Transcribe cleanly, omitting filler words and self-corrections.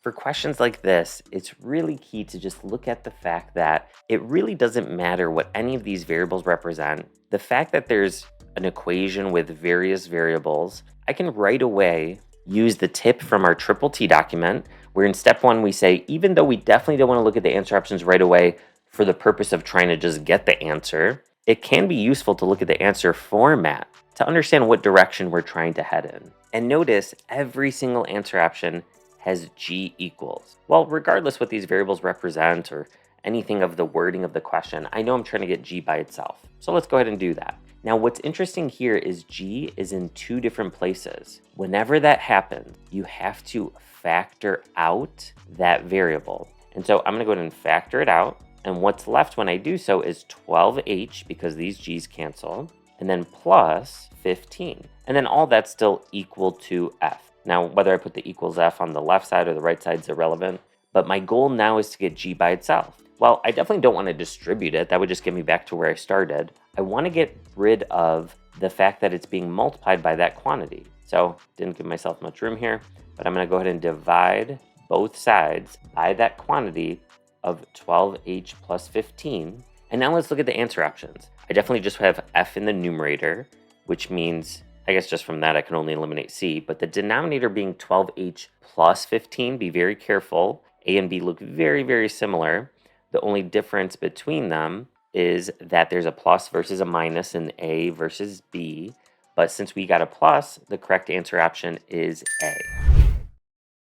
For questions like this, it's really key to just look at the fact that it really doesn't matter what any of these variables represent. The fact that there's an equation with various variables, I can right away use the tip from our triple T document, where in step one we say, even though we definitely don't want to look at the answer options right away for the purpose of trying to just get the answer, it can be useful to look at the answer format to understand what direction we're trying to head in. And notice every single answer option has g equals. Well, regardless what these variables represent or anything of the wording of the question, I know I'm trying to get g by itself. So let's go ahead and do that. Now, what's interesting here is g is in two different places. Whenever that happens, you have to factor out that variable. And so I'm going to go ahead and factor it out. And what's left when I do so is 12h, because these g's cancel, and then plus 15. And then all that's still equal to f. Now, whether I put the equals f on the left side or the right side is irrelevant, but my goal now is to get g by itself. Well, I definitely don't want to distribute it. That would just get me back to where I started. I want to get rid of the fact that it's being multiplied by that quantity. So didn't give myself much room here, but I'm going to go ahead and divide both sides by that quantity of 12h plus 15. And now let's look at the answer options. I definitely just have f in the numerator, which means, I guess just from that I can only eliminate c, but the denominator being 12h plus 15, be very careful. A and b look very, very similar. The only difference between them is that there's a plus versus a minus in A versus B. But since we got a plus, the correct answer option is A.